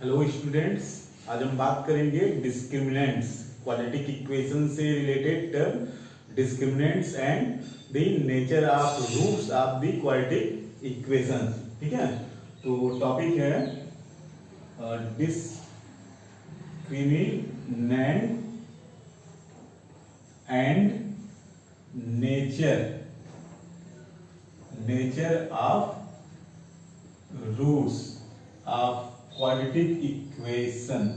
Hello students, आज हम बात करेंगे डिस्क्रिमिनेंट्स, क्वाड्रेटिक इक्वेशन से related term discriminants and the nature of roots of the quadratic equation. ठीक है, तो टॉपिक है discriminant and nature of roots of quadratic equation.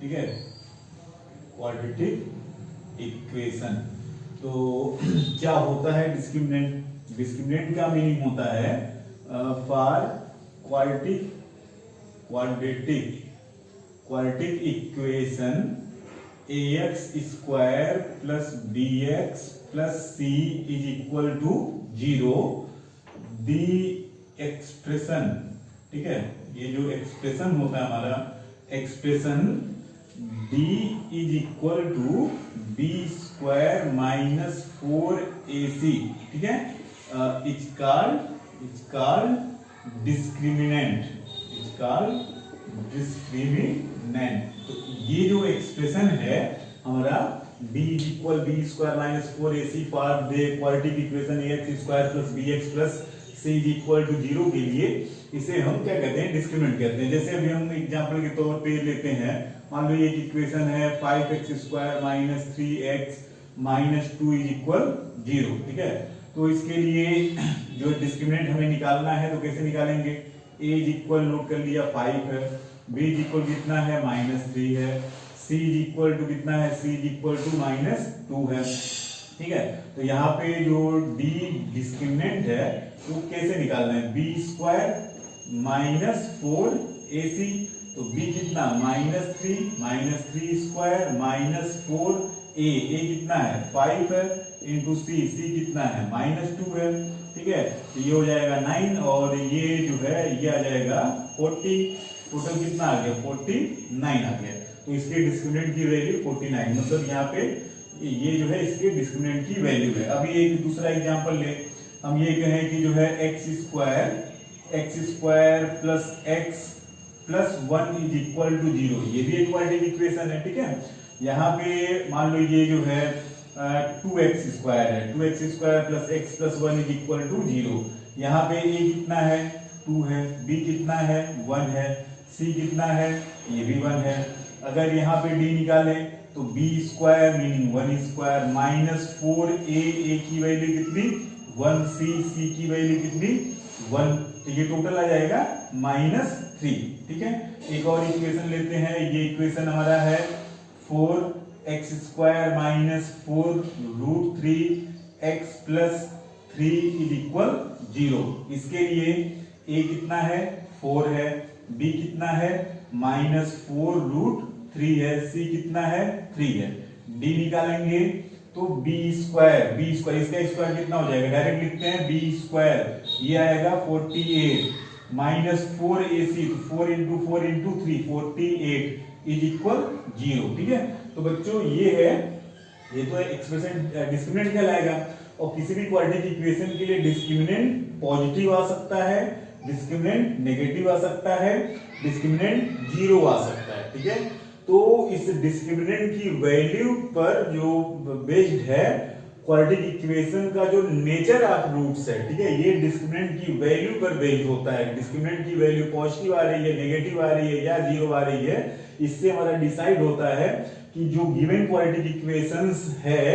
ठीक है, क्वाड्रेटिक इक्वेशन। तो क्या होता है डिस्क्रिमिनेंट? डिस्क्रिमिनेंट का मीनिंग होता है for quadratic equation ax square plus bx plus c is equal to 0 the expression. ठीक है, ये जो एक्सप्रेशन होता है हमारा expression d is equal to b square minus 4ac। ठीक है, इज कॉल्ड डिस्क्रिमिनेंट। तो ये जो एक्सप्रेशन है हमारा b is equal b square minus 4ac for the quadratic equation ax square plus bx plus c is equal to 0 के लिए इसे हम क्या कहते हैं? डिस्क्रिमिनेंट कहते हैं। जैसे अभी हम एग्जांपल के तौर पे लेते हैं, मान लो ये एक इक्वेशन है 5x square minus 3x minus 2 is equal 0। ठीक है, तो इसके लिए जो डिस्क्रिमिनेंट हमें निकालना है तो कैसे निकालेंगे? a इज इक्वल नोट कर लिया 5 है, b इज इक्वल कितना है -3 है, c इज इक्वल टू कितना है? c इज इक्वल टू -2 है। ठीक है, तो यहाँ पे जो d डिस्क्रिमिनेंट है वो कैसे निकालना है? b स्क्वायर माइनस 4ac, तो b कितना? -3 स्क्वायर माइनस 4a, a कितना है? 5 है, इंटू c कितना है? -2 है। ठीक है, तो ये हो जाएगा 9 और ये जो है ये आ जाएगा 40। टोटल कितना आ गया? 49 आ गया। तो इसके डिस्क्रिमिनेंट की वैल्यू 49, मतलब यहाँ पे ये जो है इसके डिस्क्रिमिनेंट की वैल्यू है। अभी एक दूसरा एग्जांपल ले, हम ये कहें कि जो है x square plus x plus 1 is equal to 0, ये भी एक क्वाड्रेटिक इक्वेशन है। ठीक है, यहाँ पे मान लो ये जो है 2x स्क्वायर है, 2x square plus x plus 1 is equal to 0। यहाँ पे a कितना है? 2 है, b कितना है? 1 है, c कितना है? ये भी 1 है। अगर यहाँ पे d निकालें तो b square meaning 1 square minus 4a की वैल्यू कितनी? 1c की वैल्यू कितनी? 1। तो ये टोटल आ जाएगा -3। ठीक है, एक और इक्वेशन लेते हैं। ये इक्वेशन हमारा है 4x square minus 4 root 3x plus 3 is equal 0। इसके लिए a कितना है? 4 है, b कितना है? -4 रूट 3 है, c कितना है? 3 है। d निकालेंगे तो b स्क्वायर इसका स्क्वायर कितना हो जाएगा? डायरेक्ट लिखते हैं b स्क्वायर, ये आएगा 48 माइनस 4ac, तो 4 इंटू 4 इंटू 3 48 इज इक्वल 0। ठीक है, तो बच्चों ये है, ये तो एक्सप्रेशन डिस्क्रिमिनेंट कहलाएगा। और किसी भी क्वाड्रेटिक इक्वेशन के लिए डिस्क्रिमिनेंट पॉजिटिव आ सकता है, डिस्क्रिमिनेंट नेगेटिव आ सकता है, डिस्क्रिमिनेंट 0 आ सकता है। ठीक है, तो इस डिस्क्रिमिनेंट की वैल्यू पर जो बेस्ड है क्वाड्रेटिक इक्वेशन का जो नेचर ऑफ रूट्स है। ठीक है, ये डिस्क्रिमिनेंट की वैल्यू पर बेस्ड होता है। डिस्क्रिमिनेंट की वैल्यू पॉजिटिव आ रही है, नेगेटिव आ रही है या 0 आ रही है, इससे हमारा डिसाइड होता है कि जो गिवन क्वाड्रेटिक इक्वेशंस है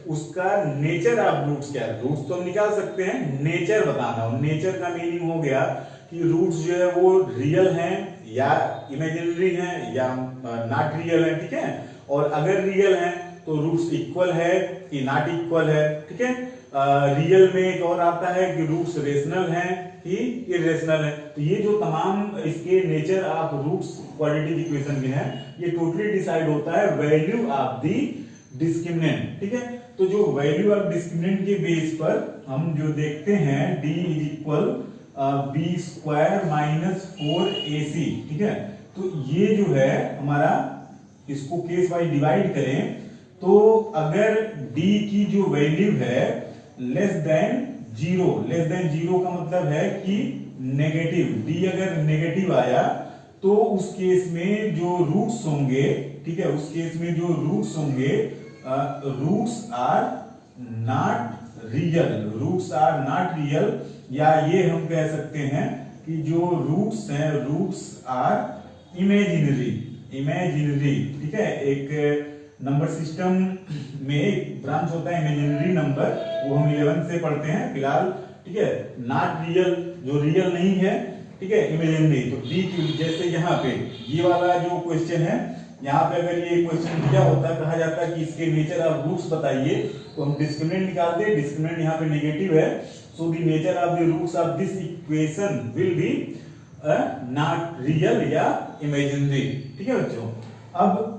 उसका नेचर ऑफ रूट्स क्या है। रूट्स तो हम निकाल सकते हैं, नेचर बताना हो। नेचर का मीनिंग हो गया कि रूट्स जो है वो रियल हैं या इमेजिनरी हैं या नॉट रियल है। ठीक है, और अगर रियल हैं तो रूट्स इक्वल है कि नॉट इक्वल है। ठीक है, रियल में एक और आता है कि रूट्स रेशनल हैं कि इरेशनल है। तो ये जो तमाम इसके nature of roots quadratic equation के हैं, ये टोटली डिसाइड होता है वैल्यू ऑफ द डिस्क्रिमिनेंट। ठीक है, तो जो वैल्यू ऑफ डिस्क्रिमिनेंट के बेस पर हम जो देखते हैं d is equal b square minus 4ac। ठीक है, तो ये जो है हमारा, इसको केस वाइज डिवाइड करें तो अगर d की जो वैल्यू है लेस देन 0 का मतलब है कि नेगेटिव, d अगर नेगेटिव आया तो उस केस में जो रूट्स होंगे, ठीक है, उस केस में जो रूट्स होंगे, roots are not real, roots are not real, या ये हम कह सकते हैं कि जो रूट्स हैं, रूट्स आर इमेजिनरी, इमेजिनरी, ठीक है। एक नंबर सिस्टम में एक ब्रांच होता है इमेजिनरी नंबर, वो हम 11 से पढ़ते हैं फिलहाल, ठीक है। नॉट रियल, जो रियल नहीं है, ठीक है, इमेजिनरी। तो डी की जैसे यहाँ पे ये वाला जो क्वेश्चन है, यहाँ पे अगर ये क्वेश्चन दिया होता, कहा जाता कि इसके नेचर ऑफ रूट्स बताइए, तो हम डिस्क्रिमिनेंट निकालते। डिस्क्रिमिनेंट यहाँ पे नेगेटिव है, so the nature of the roots of this equation will be not real या इमेजिनरी, ठीक है बच्चों। अब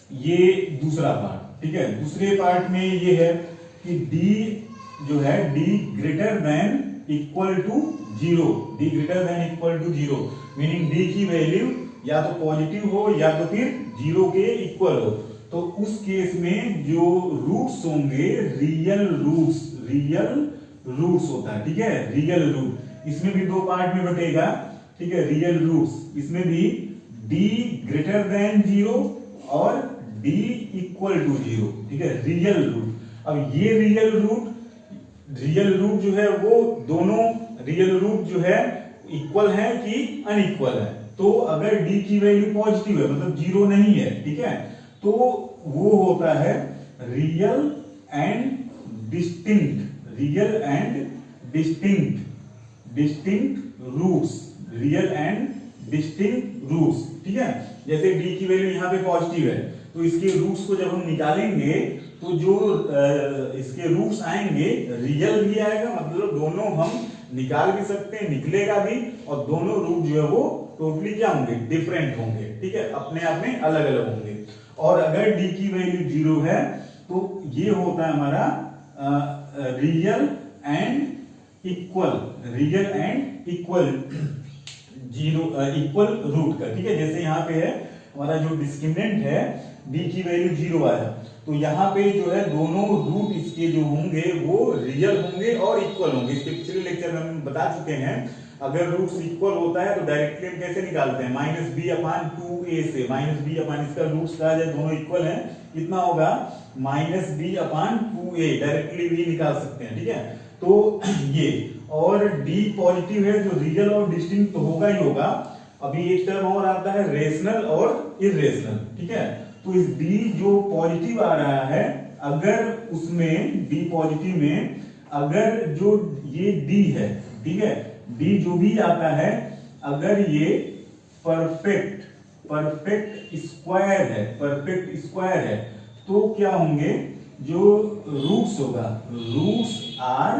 ये दूसरा पार्ट, ठीक है। दूसरे पार्ट में ये है कि d जो है d greater than equal to 0, d greater than equal to 0, meaning d की वैल्यू या तो पॉजिटिव हो या तो फिर 0 के इक्वल हो। तो उस केस में जो रूट्स होंगे रियल रूट्स, रियल रूट्स होता है, ठीक है, रियल रूट। इसमें भी दो पार्ट में बटेगा, ठीक है, रियल रूट्स। इसमें भी d ग्रेटर देन 0 और d इक्वल टू 0, ठीक है, रियल रूट। अब ये रियल रूट जो है वो दोनों रियल रूट जो है इक्वल है कि अनइक्वल है। तो अगर d की वैल्यू पॉजिटिव है, मतलब 0 नहीं है, ठीक है, तो वो होता है real and distinct, real and distinct roots, real and distinct roots, ठीक है। जैसे d की वैल्यू यहाँ पे पॉजिटिव है, तो इसके रूट्स को जब हम निकालेंगे तो जो इसके रूट्स आएंगे रियल भी आएगा, मतलब दोनों हम निकाल भी सकते हैं, निकलेगा भी, और दोनों रूट जो है वो टोटली क्या होंगे, डिफरेंट होंगे, ठीक है, अपने आप में अलग अलग होंगे। और अगर d की वैल्यू 0 है तो ये होता है हमारा real and equal, real and equal 0 equal root का, ठीक है। जैसे यहाँ पे है हमारा जो डिस्क्रिमिनेंट है, d की वैल्यू 0 आया, तो यहाँ पे जो है दोनों रूट इसके जो होंगे वो रियल होंगे और इक्वल होंगे। इसके पिछले लेक्चर में हम बता चुके हैं, अगर रूट्स इक्वल होता है तो डायरेक्टली हम कैसे निकालते हैं, -b/2a से, -b/ इसका रूट्स कहा जाए दोनों इक्वल हैं, कितना होगा -b/2a, डायरेक्टली भी निकाल सकते हैं, ठीक है। तो ये, और d पॉजिटिव है, जो रियल और डिस्टिंक्ट तो होगा ही होगा। अभी एक टर्म और आता है रेशनल और इरेशनल, ठीक है। तो इस d जो पॉजिटिव आ रहा है, अगर उसमें d पॉजिटिव में अगर जो ये d है, ठीक है, d जो भी आता है, अगर ये परफेक्ट स्क्वायर है, तो क्या होंगे, जो रूट्स होगा, रूट्स आर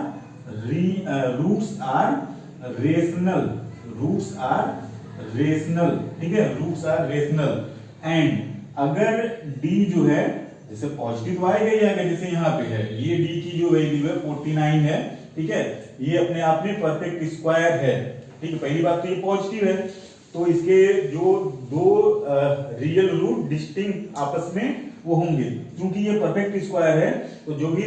रेशनल, ठीक है, रूट्स आर रेशनल। एंड अगर d जो है, जैसे पॉजिटिव तो आएगा ही आएगा, जैसे यहाँ पे है, ये d की जो वैल्यू है 49 है, ठीक है, ये अपने आप में परफेक्ट स्क्वायर है, ठीक है। पहली बात तो ये पॉजिटिव है, तो इसके जो दो रियल रूट डिस्टिंक्ट आपस में वो होंगे, क्योंकि ये परफेक्ट स्क्वायर है, तो जो भी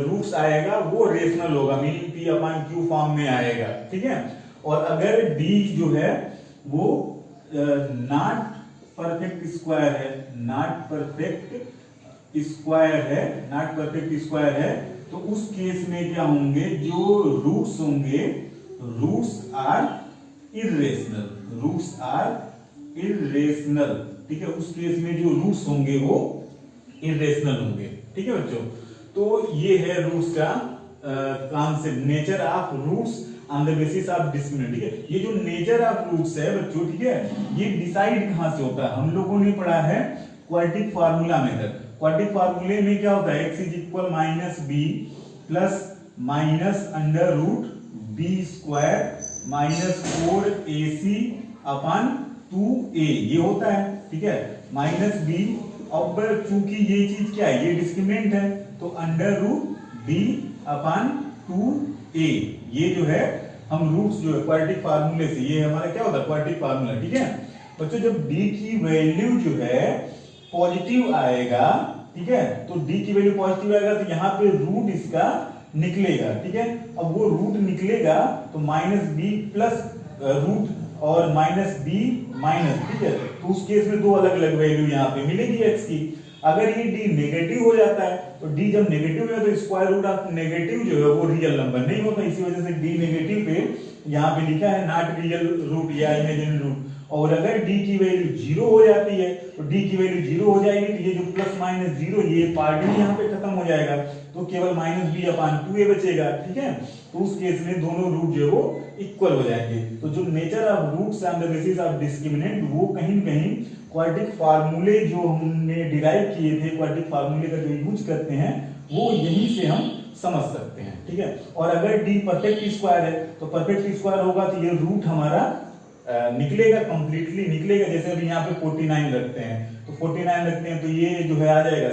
रूट्स आएगा वो रेशनल होगा, मीनिंग p/q फॉर्म में आएगा, ठीक है। और अगर d जो है वो नॉट परफेक्ट स्क्वायर है, तो उस केस में क्या होंगे, जो रूट्स होंगे, रूट्स आर इरेशनल, ठीक है। उस केस में जो रूट्स होंगे वो इरेशनल होंगे, ठीक है बच्चों। तो ये है रूट्स का concept, nature of roots on the basis of discriminant, ठीक है। ये जो नेचर ऑफ रूट्स है बच्चों, ठीक है, ये डिसाइड कहां से होता है, हम लोगों ने पढ़ा है क्वाड्रेटिक फार्मूला मेथड। क्वाड्रेटिक फार्मूले में क्या होता है, x = -b plus -√b² -4ac/2a, ये होता है, ठीक है, -b। अब चूंकि ये चीज क्या है, ये डिस्क्रिमिनेंट है, तो √b/2a, ये जो है हम रूट्स जो है क्वाड्रेटिक फार्मूले से, ये हमारा क्या होता है क्वाड्रेटिक फार्मूला, ठीक है बच्चों। जब d की वैल्यू जो है पॉजिटिव आएगा, ठीक है, तो d की वैल्यू पॉजिटिव आएगा, तो यहाँ पे रूट इसका निकलेगा, ठीक है। अब वो रूट निकलेगा तो -b प्लस रूट और माइनस बी माइनस, ठीक है। तो उस केस में दो अलग अलग वैल्यू यहाँ पे मिलेगी एक्स की। अगर ये डी नेगेटिव हो जाता है तो डी जब नेगेटिव है तो स्क्वायर रूट ऑफ नेगेटिव जो है वो रियल नंबर नहीं होता, इसी वजह से डी नेगेटिव पे यहाँ पे लिखा है नॉट रियल रूट या इमेजिनरी रूट। और अगर d की वैल्यू 0 हो जाती है तो d की वैल्यू 0 हो जाएगी तो ये जो प्लस माइनस 0 ये पार्ट भी यहाँ पे खत्म हो जाएगा, तो केवल माइनस बी अपॉन 2a बचेगा, ठीक है। तो उस केस में दोनों रूट जो है वो इक्वल हो जाएंगे। तो जो nature of roots on the basis of discriminant वो कहीं न कहीं क्वाड्रेटिक फार्मूले जो हमने डिराइव किए थे, क्वाड्रेटिक फार्मूले का जो यूज करते हैं वो यहीं से हम समझ सकते हैं, ठीक है। और अगर d परफेक्ट स्क्वायर है तो परफेक्ट स्क्वायर होगा तो ये रूट हमारा निकलेगा, कंप्लीटली निकलेगा। जैसे अभी यहाँ पे 49 रखते हैं तो 49 रखते हैं तो ये जो है आ जाएगा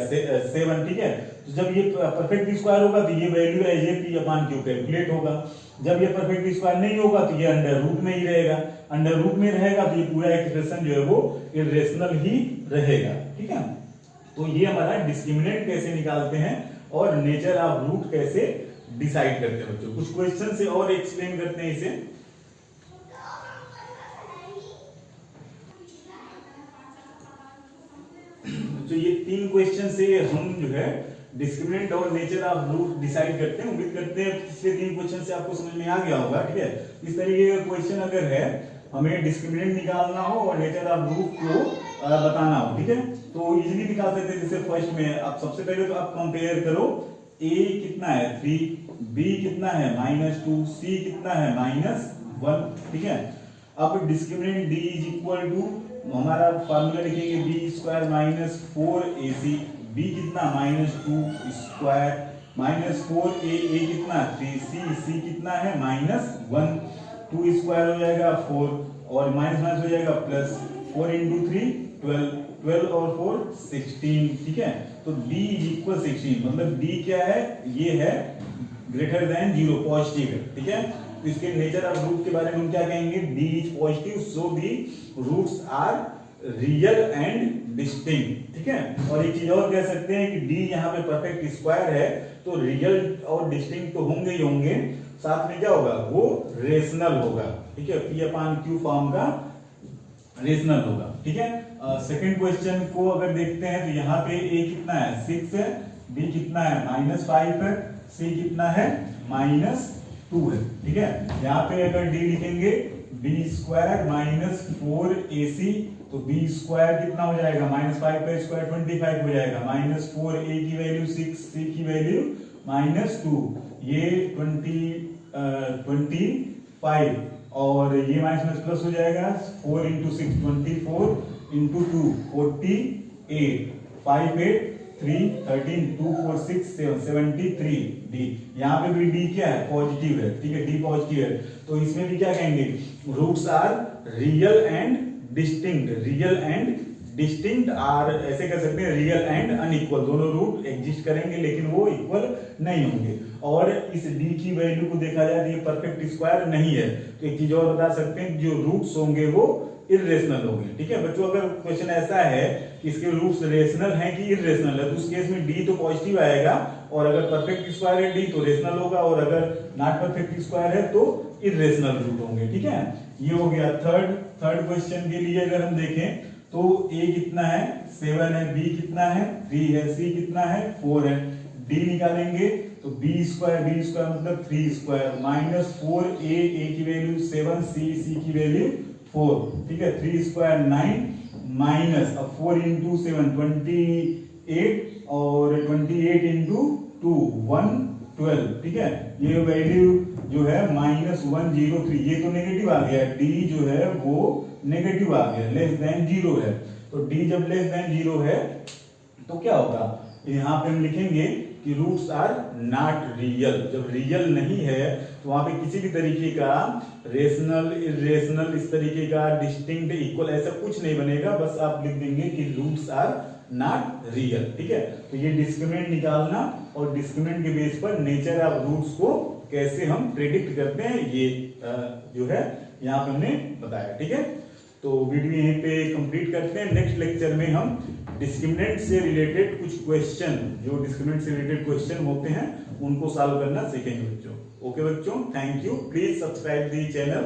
7, ठीक है। तो जब ये परफेक्ट स्क्वायर होगा तो ये वैल्यू है ये p अपॉन q कैलकुलेट होगा। जब ये परफेक्ट स्क्वायर नहीं होगा तो ये अंडर रूट में ही रहेगा, अंडर रूट में रहेगा तो ये पूरा एक्सप्रेशन जो है वो इरेशनल ही रहेगा, ठीक है। तो ये हमारा डिस्क्रिमिनेंट कैसे निकालते हैं और नेचर ऑफ रूट कैसे डिसाइड करते हैं बच्चों। कुछ क्वेश्चन से और एक्सप्लेन करते हैं इसे। तो ये 3 क्वेश्चन से हम जो है डिस्क्रिमिनेंट और नेचर ऑफ रूट डिसाइड करते हैं। उम्मीद करते हैं पिछले 3 क्वेश्चन से आपको समझ में आ गया होगा, ठीक है। इस तरीके का क्वेश्चन अगर है हमें डिस्क्रिमिनेंट निकालना हो और नेचर ऑफ रूट को बताना हो, ठीक है, तो इजीली निकाल सकते हैं। जैसे फर्स्ट में आप सबसे पहले तो आप कंपेयर करो, a कितना है 3, b कितना है -2, c कितना है -1, ठीक है। अब discriminant d is equal to हमारा फार्मूला लिखेंगे b स्क्वायर -4ac, b कितना -2 स्क्वायर -4a कितना 3c, c कितना है -1, 2 स्क्वायर हो जाएगा 4 और माइनस हो जाएगा प्लस, 4 × 3 12, 12 और 4 16, ठीक है। तो d इज इक्वल 16, मतलब d क्या है, ये है ग्रेटर देन 0, पॉजिटिव है, ठीक है। तो इसके नेचर ऑफ रूट के बारे में हम क्या कहेंगे, d is positive so the roots are real and distinct, ठीक है। और एक चीज और कह सकते हैं कि d यहाँ पे परफेक्ट स्क्वायर है तो रियल और डिस्टिंक्ट तो होंगे ही होंगे, साथ में क्या होगा वो रेशनल होगा, ठीक है। p अपॉन q फॉर्म का रेशनल होगा, ठीक है। सेकंड क्वेश्चन को अगर देखते हैं तो यहाँ पे a कितना है 6 है, b कितना है -5 है, c कितना है -2 है, ठीक है। यहाँ पे अगर d लिखेंगे b स्क्वायर -4ac तो b स्क्वायर कितना हो जाएगा, -5 का स्क्वायर 25 हो जाएगा, -4a की वैल्यू 6, c की वैल्यू -2, ये 25 और ये माइनस प्लस हो जाएगा, 4 × 6 24 × 2 48, 5 8 3 13 2 4 6 7 73 d। यहाँ पे भी d क्या है, पॉजिटिव है, ठीक है, d पॉजिटिव है। तो इसमें भी क्या कहेंगे, roots are real and distinct, real and distinct आर ऐसे कह सकते हैं रियल एंड अनइक्वल, दोनों रूट एग्जिस्ट करेंगे लेकिन वो इक्वल नहीं होंगे। और इस d की वैल्यू को देखा जाए तो ये परफेक्ट स्क्वायर नहीं है, तो एक चीज और बता सकते हैं जो रूट्स होंगे वो इरेशनल होंगे, ठीक है बच्चों। अगर क्वेश्चन ऐसा है कि इसके रूट्स रेशनल हैं कि इरेशनल है तो उस केस में d तो पॉजिटिव आएगा, और अगर परफेक्ट स्क्वायर है d तो रेशनल होगा, और अगर नॉट परफेक्ट स्क्वायर है तो इरेशनल रूट होंगे, ठीक है। ये हो गया थर्ड क्वेश्चन के लिए अगर हम देखें तो a कितना है 7 है, b कितना है 3 है, c कितना है 4 है, d निकालेंगे तो b स्क्वायर मतलब 3 स्क्वायर -4a की वैल्यू 7, c की वैल्यू 4, ठीक है। 3 स्क्वायर 9 माइनस अब 4 × 7 28 और 28 × 2 112, ठीक है। ये वैल्यू जो है -103, ये तो नेगेटिव आ गया, d जो है वो नेगेटिव आ गया, लेस देन 0 है। तो d जब लेस देन 0 है तो क्या होगा, यहाँ पे हम लिखेंगे कि रूट्स आर नॉट रियल। जब रियल नहीं है तो वहां पे किसी भी तरीके का रेशनल इरेशनल इस तरीके का डिस्टिंक्ट इक्वल ऐसा कुछ नहीं बनेगा, बस आप लिख देंगे कि रूट्स आर नॉट रियल, ठीक है। तो ये डिस्क्रिमिनेंट निकालना और डिस्क्रिमिनेंट के बेस पर नेचर ऑफ रूट्स को कैसे हम प्रेडिक्ट करते हैं ये जो है यहाँ पे हमने बताया, ठीक है। तो वीडियो यहीं पे कंप्लीट करते हैं। नेक्स्ट लेक्चर में हम डिस्क्रिमिनेंट से रिलेटेड कुछ क्वेश्चन, जो डिस्क्रिमिनेंट से रिलेटेड क्वेश्चन होते हैं उनको सॉल्व करना सीखेंगे बच्चों। ओके बच्चों, thank you, please subscribe the channel.